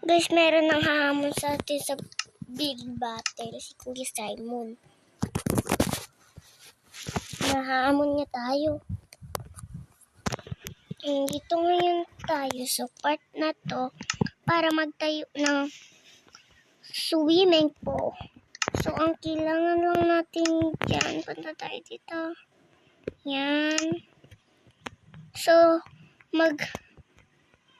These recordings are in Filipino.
Guys, meron nang hahamon sa atin sa big battle, si Kuya Simon. Nahamon niya tayo. Dito ngayon tayo sa part na to para magtayo ng swimming pool. So, ang kailangan lang natin dyan, punta tayo dito. Yan. So,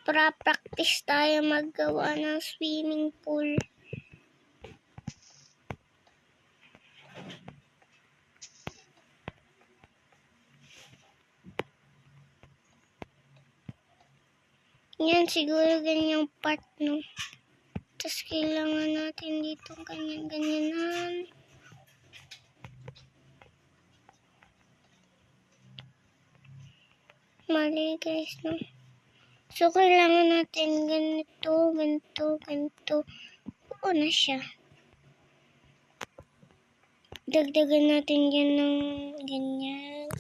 practice tayo maggawa ng swimming pool. Yan, siguro ganyang part, no? Tapos kailangan natin dito ganyan-ganyanan. Mali, guys, no? So, kailangan natin ganito. Oo na siya. Dagdagan natin yan ng ganyan.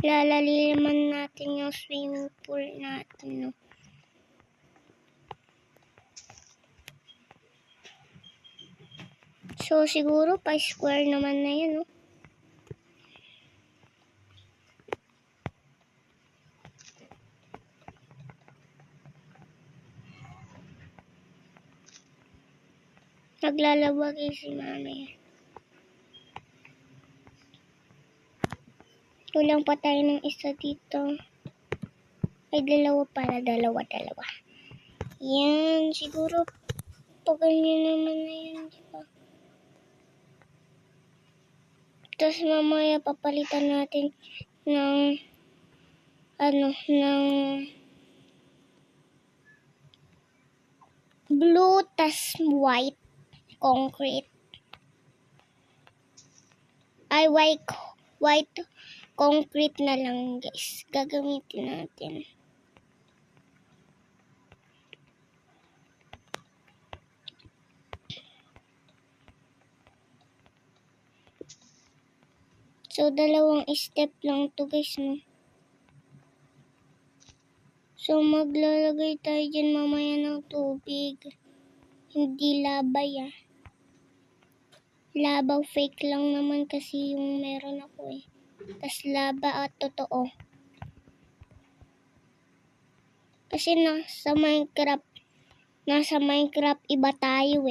Lalaliman natin yung swimming pool natin, no? So, siguro pa-square naman na yan, no? Naglalabag si mami. Kulang pa tayo ng isa dito. Ay, dalawa. Yan, siguro pag ganyan naman na yan, diba? Tapos mamaya papalitan natin ng blue tas white concrete. Ay, white concrete na lang, guys. Gagamitin natin. So, dalawang step lang to, guys, no? So, maglalagay tayo dyan mamaya ng tubig. Hindi labay, Labaw fake lang naman kasi yung meron ako, Tas laba at totoo. Kasi nasa Minecraft iba tayo,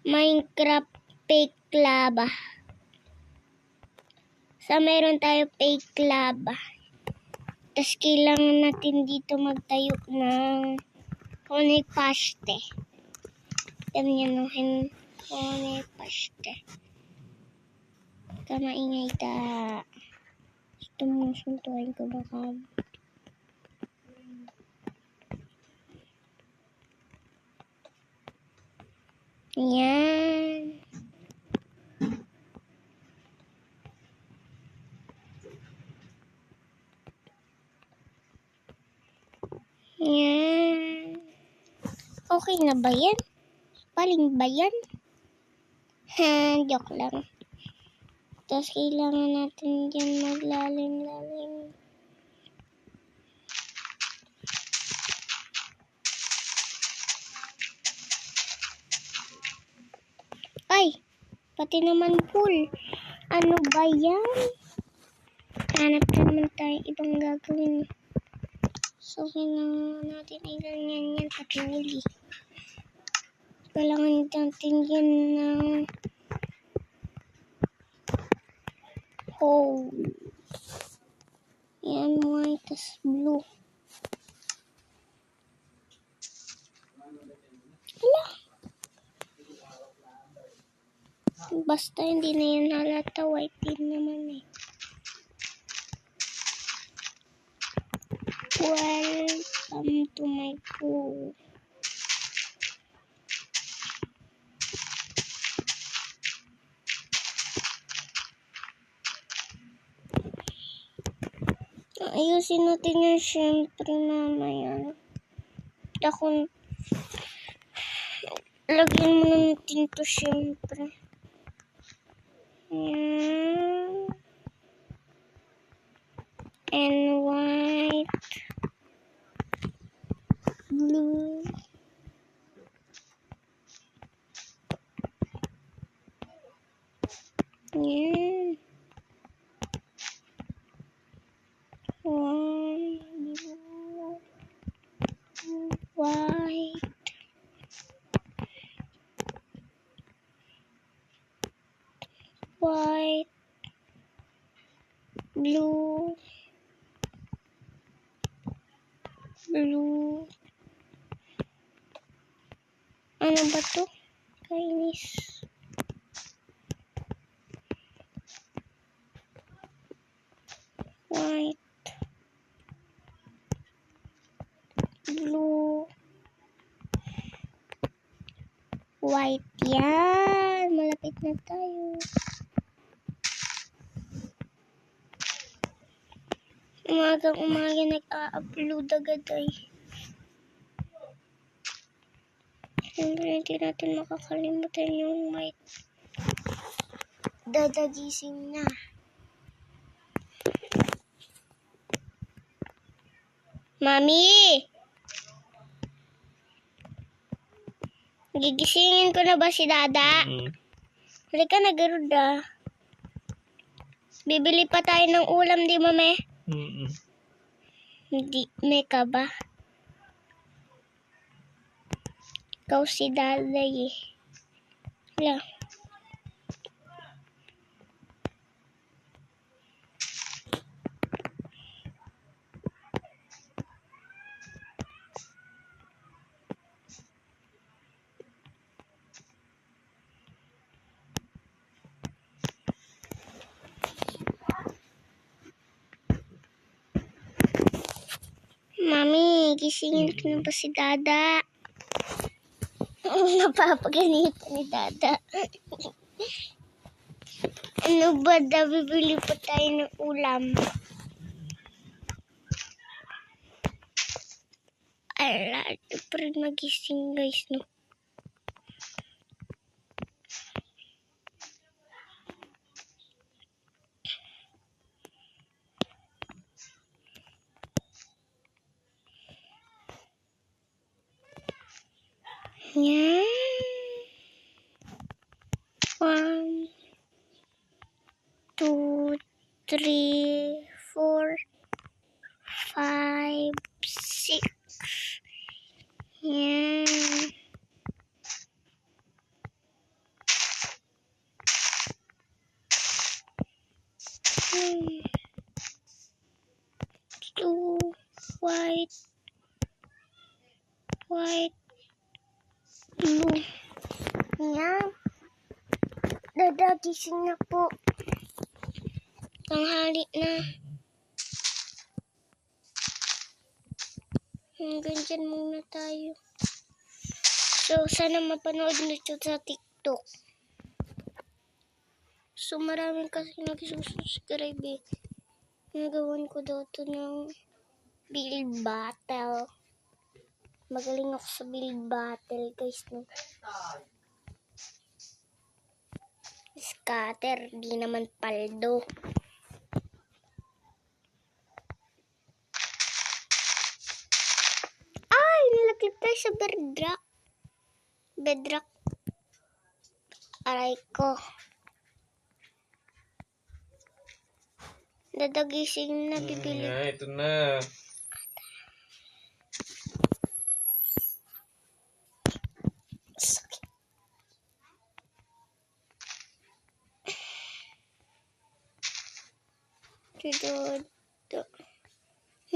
Minecraft fake lava. Sa meron tayo fake lava. Tas kailangan natin dito magtayo ng honey paste. Ganyan no, honey paste. Kamaingay ta. Gusto mo suntuin ko baka. Yan. Yan. Okay na ba yan? Paling ba yan? Joke lang. Tapos kailangan natin dyan maglalim-lalim. Ay! Pati naman pool. Ano ba yan? Hanap naman tayo ibang gagawin. So, kailangan natin ay ganyan yan pati huli. Kailangan natin yan ng hole. Yan, white tas blue. Hala! Basta hindi na yan halata, white din naman Welcome to my pool. Ayusin natin yan syempre mamaya. Lagyan mo natin to syempre. Yan. and white, blue, yan, white, white, blue, blue. Ano ba to? Kainis. White, blue, white. Yan. Malapit na tayo. Umaga nag-a-upload agad ay. Siyempre, hindi natin makakalimutan yung white. Dadagising na. Mami! Gigisingin ko na ba si Dada? Halika na, Garuda. Bibili pa tayo ng ulam, di Mame? Hindi, may ka ba? Ikaw si Daday eh. Hala. Mami, gisingin ko na ba si Dada? Napapaganito ni Dada. Ano ba daw? Bibili pa tayo ng ulam. Ala, pa rin magising guys, no? Yan. 1, 2, 3, 4, 5, 6. Yan. Two, white, blue. Yan. Dadagising na po. Tanghali na. Hanggang dyan muna tayo. So, sana mapanood nyo ito sa TikTok. So, maraming kasi nagsusubscribe eh. Nagawan ko daw ito ng build battle. Magaling ako sa build battle, guys. No? Scatter, di naman paldo. Ay, nalaglag tayo sa bedrock. Aray ko. Dadagising na, bibili. Ito na.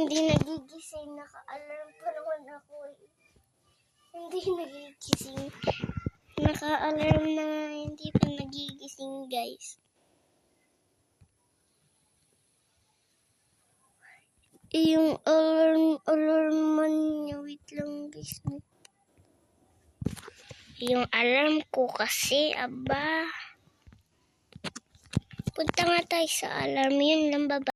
Hindi nagigising, naka-alarm pa naman ako eh. Hindi nagigising. Naka-alarm na nga, hindi pa nagigising guys. Yung alarman niya, wait lang guys. Yung alarm ko kasi, aba. Punta nga tayo sa alarm, yun lang baba.